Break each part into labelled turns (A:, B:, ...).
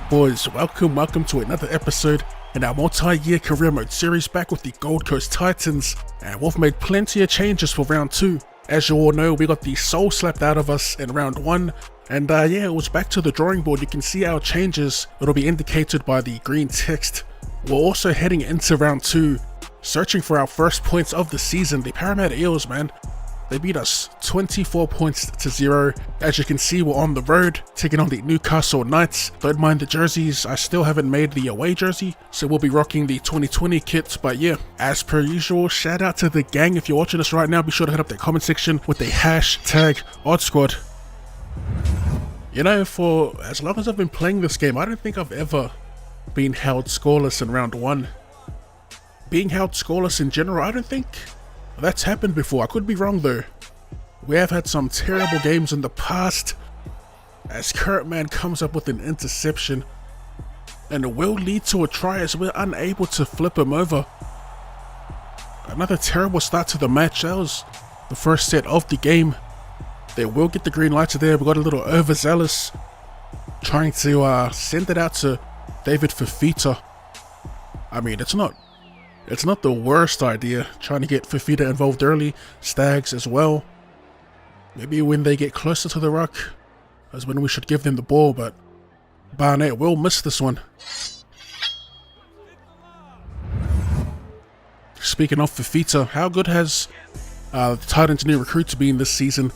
A: Boys, welcome to another episode in our multi-year career mode series, back with the Gold Coast Titans, and we've made plenty of changes for round 2. As you all know, we got the soul slapped out of us in round 1, and yeah, it was back to the drawing board. You can see our changes, it'll be indicated by the green text. We're also heading into round 2, searching for our first points of the season. The Parramatta Eels, man, they beat us 24 points to 0. As you can see, we're on the road, taking on the Newcastle Knights. Don't mind the jerseys, I still haven't made the away jersey, so we'll be rocking the 2020 kit. But yeah, as per usual, shout out to the gang. If you're watching this right now, be sure to hit up the comment section with the hashtag OddSquad. You know, for as long as I've been playing this game, I don't think I've ever been held scoreless in round 1. Being held scoreless in general, I don't think that's happened before. I could be wrong though. We have had some terrible games in the past, as Current Man comes up with an interception, and it will lead to a try as we're unable to flip him over. Another terrible start to the match. That was the first set of the game. They will get the green light there. We got a little overzealous, trying to send it out to David Fafita. I mean, it's not the worst idea, trying to get Fafita involved early, Stags as well. Maybe when they get closer to the ruck is when we should give them the ball, but Barnett will miss this one. Speaking of Fafita, how good has the Titans' new recruits been this season?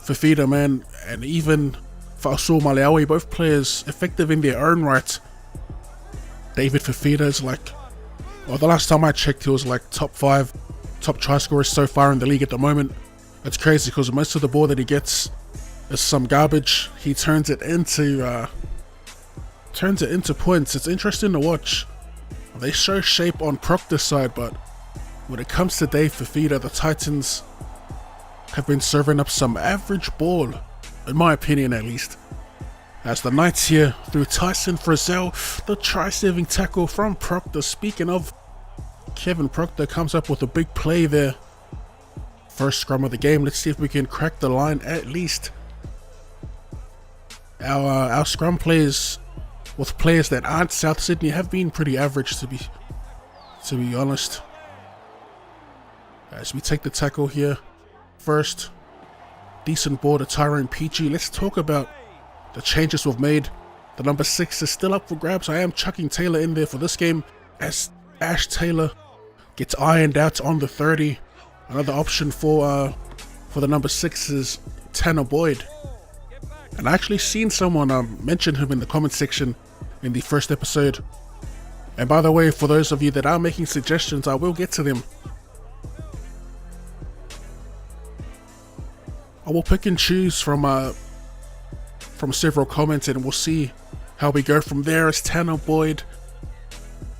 A: Fafita, man, and even Faisal Maliawi, both players effective in their own right. David Fafita is like, well, the last time I checked, he was like top 5 top try scorers so far in the league at the moment. It's crazy because most of the ball that he gets is some garbage. He turns it into points. It's interesting to watch. They show shape on Proctor's side, but when it comes to Dave Fafita, the Titans have been serving up some average ball, in my opinion at least. As the Knights here, through Tyson Frizzell, the try-saving tackle from Proctor. Speaking of, Kevin Proctor comes up with a big play there. First scrum of the game. Let's see if we can crack the line at least. Our scrum plays with players that aren't South Sydney have been pretty average, to be honest. As we take the tackle here, first decent ball to Tyrone Peachy. Let's talk about the changes we've made. The number 6 is still up for grabs. I am chucking Taylor in there for this game, as Ash Taylor gets ironed out on the 30. Another option for the number 6 is Tanner Boyd. And I actually seen someone mention him in the comment section in the first episode. And by the way, for those of you that are making suggestions, I will get to them. I will pick and choose from several comments, and we'll see how we go from there. As Tanner Boyd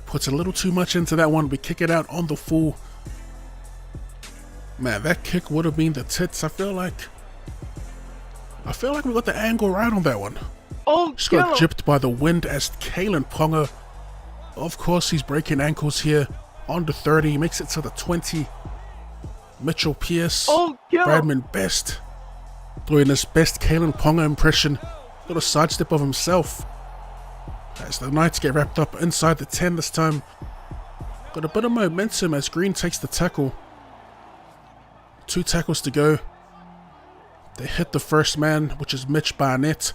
A: puts a little too much into that one, we kick it out on the full. Man, that kick would have been the tits. I feel like we got the angle right on that one.
B: Oh,
A: just got gypped by the wind as Kalen Ponga, of course, he's breaking ankles here on the 30. He makes it to the 20. Mitchell Pearce, Bradman Best, doing his best Kalen Ponga impression. Little sidestep of himself. As the Knights get wrapped up inside the 10 this time. Got a bit of momentum as Green takes the tackle. 2 tackles to go. They hit the first man, which is Mitch Barnett,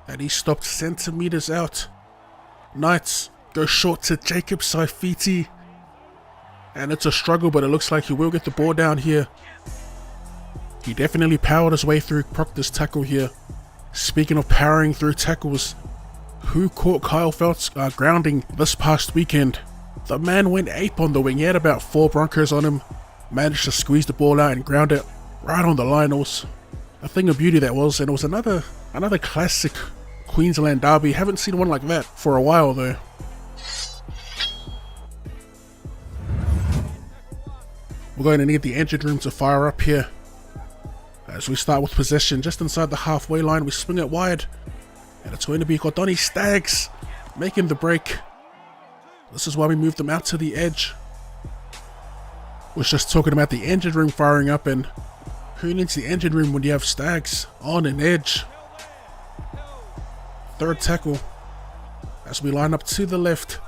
A: and he stopped centimeters out. Knights go short to Jacob Saifiti, and it's a struggle, but it looks like he will get the ball down here. He definitely powered his way through Proctor's tackle here. Speaking of powering through tackles, who caught Kyle Felt's grounding this past weekend? The man went ape on the wing. He had about 4 Broncos on him. Managed to squeeze the ball out and ground it right on the line. It was a thing of beauty, that was. And it was another classic Queensland derby. Haven't seen one like that for a while though. We're going to need the engine room to fire up here. As we start with possession just inside the halfway line, we swing it wide. And it's going to be Kodoni Stags making the break. This is why we moved them out to the edge. Was just talking about the engine room firing up, and who needs the engine room when you have Stags on an edge? Third tackle. As we line up to the left,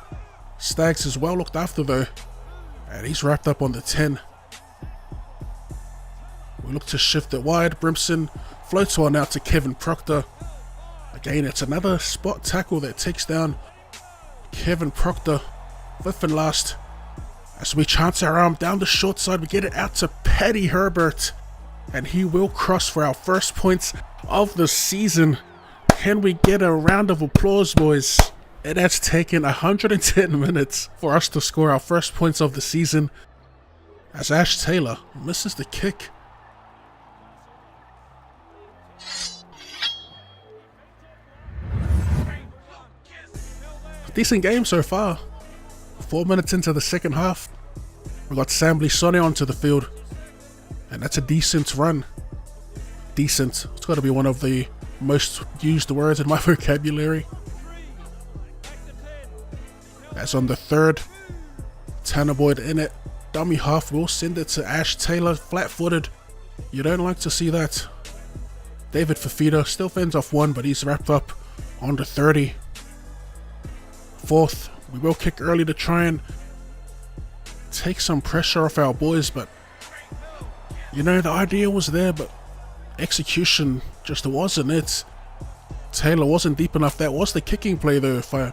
A: Stags is well looked after though, and he's wrapped up on the 10. We look to shift it wide. Brimson floats one out to Kevin Proctor. Again, it's another spot tackle that takes down Kevin Proctor. 5th and last. As we chance our arm down the short side, we get it out to Paddy Herbert, and he will cross for our first points of the season. Can we get a round of applause, boys? It has taken 110 minutes for us to score our first points of the season, as Ash Taylor misses the kick. Decent game so far. 4 minutes into the second half, we got Sambly Sonne onto the field, and that's a decent run. Decent, it's got to be one of the most used words in my vocabulary. As on the 3rd, Tanner Boyd in it, dummy half will send it to Ash Taylor, flat-footed. You don't like to see that. David Fafita still fends off one, but he's wrapped up on the 30. 4th, we will kick early to try and take some pressure off our boys, but you know, the idea was there, but execution just wasn't it. Taylor wasn't deep enough. That was the kicking play though, if I'm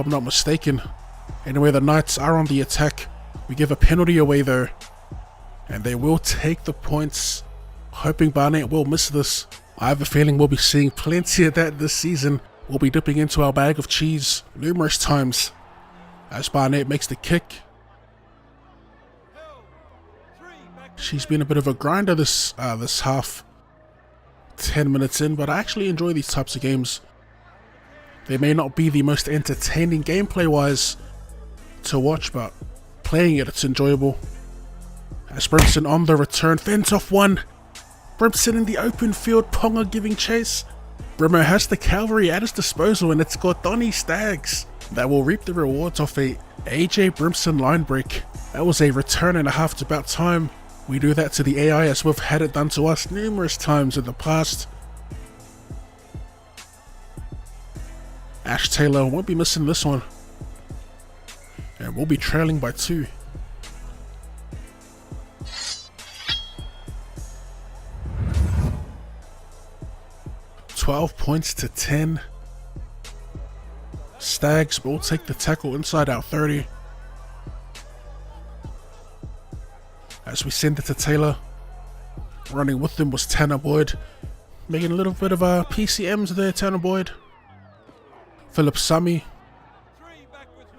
A: not mistaken. Anyway, the Knights are on the attack. We give a penalty away though, and they will take the points. Hoping Barnett will miss this. I have a feeling we'll be seeing plenty of that this season. We'll be dipping into our bag of cheese numerous times. As Barnett makes the kick. She's been a bit of a grinder this half. 10 minutes in, but I actually enjoy these types of games. They may not be the most entertaining gameplay wise to watch, but playing it, it's enjoyable. As Brimson on the return, fends off one. Brimson in the open field, Ponga giving chase. Brimmo has the cavalry at his disposal, and it's got Donny Stags that will reap the rewards of a AJ Brimson line break. That was a return and a half. It's about time we do that to the AI, as we've had it done to us numerous times in the past. Ash Taylor won't be missing this one, and we'll be trailing by 2. $12 points to 10. Stags will take the tackle inside our 30. As we send it to Taylor. Running with them was Tanner Boyd. Making a little bit of PCMs there, Tanner Boyd. Philip Sami.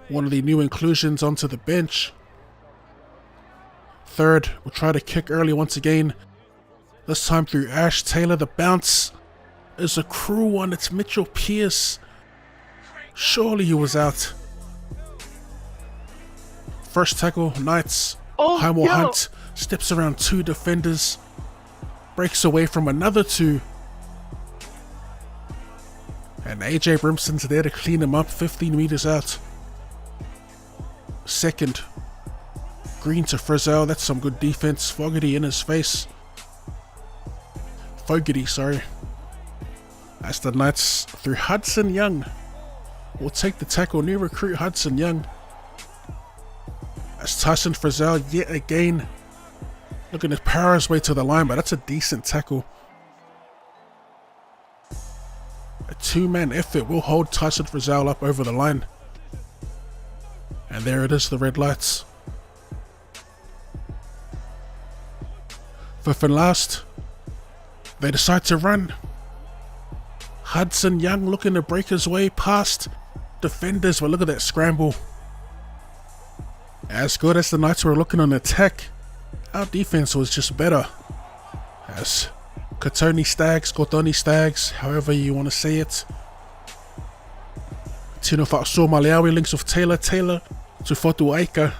A: One of the new inclusions onto the bench. 3rd, we'll try to kick early once again. This time through Ash Taylor. The bounce is a cruel one. It's Mitchell Pearce. Surely he was out. First tackle, Knights. Heimel Hunt steps around 2 defenders. Breaks away from another 2. And AJ Brimson's there to clean him up 15 meters out. 2nd. Green to Frizzell. That's some good defense. Fogarty in his face. Fogarty, sorry. As the Knights through Hudson Young will take the tackle. New recruit Hudson Young. As Tyson Frizzell yet again looking to power his way to the line, but that's a decent tackle. A 2-man effort will hold Tyson Frizzell up over the line. And there it is, the red lights. 5th and last. They decide to run. Hudson Young looking to break his way past defenders, but look at that scramble. As good as the Knights were looking on attack, our defense was just better. As Kotoni Stags, however you want to say it. Tino Fa'asua Maleawi links with Taylor to Fotu Aika.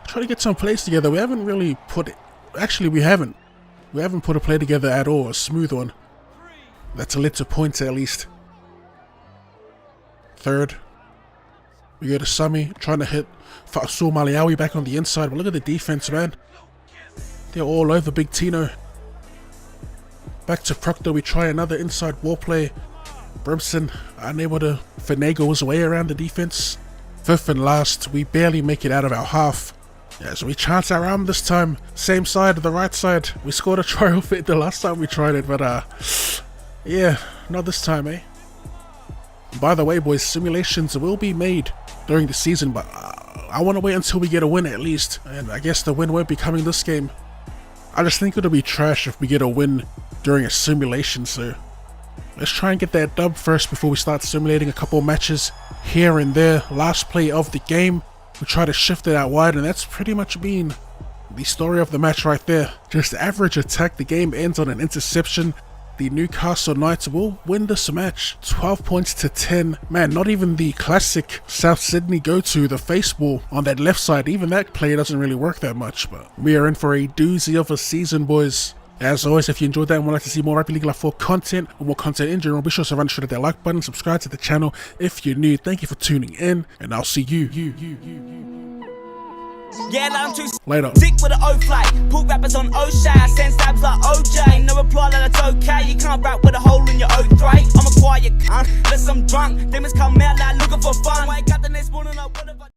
A: Try to get some plays together. We haven't really put it, actually we haven't put a play together at all, a smooth one. That's led to points at least. 3rd. We go to Sami, trying to hit Fa'asua Maleawi back on the inside. But look at the defense, man. They're all over Big Tino. Back to Proctor, we try another inside wall play. Brimson unable to finagle his way around the defense. 5th and last, we barely make it out of our half. Yeah, so we chance our arm this time. Same side, the right side. We scored a try off it the last time we tried it, but yeah, not this time, eh? By the way, boys, simulations will be made during the season, but I want to wait until we get a win at least. And I guess the win won't be coming this game. I just think it'll be trash if we get a win during a simulation, so let's try and get that dub first before we start simulating a couple matches here and there. Last play of the game, we try to shift it out wide, and that's pretty much been the story of the match right there. Just average attack. The game ends on an interception. The Newcastle Knights will win this match 12 points to 10. Man, not even the classic South Sydney go-to, the face ball on that left side, even that play doesn't really work that much, but we are in for a doozy of a season, boys. As always, if you enjoyed that and would like to see more Rugby League Live 4 content or more content in general, be sure to run straight at that like button, subscribe to the channel if you're new. Thank you for tuning in, and I'll see you.
B: Yeah, I'm too
A: Later.
B: sick with an O flight. Pull rappers on O-Shy, send stabs like OJ. No reply that it's okay. You can't rap with a hole in your oak throat. I'm a quiet cunt, unless I'm drunk. Demons come out like looking for fun. Wake up the next morning like what have I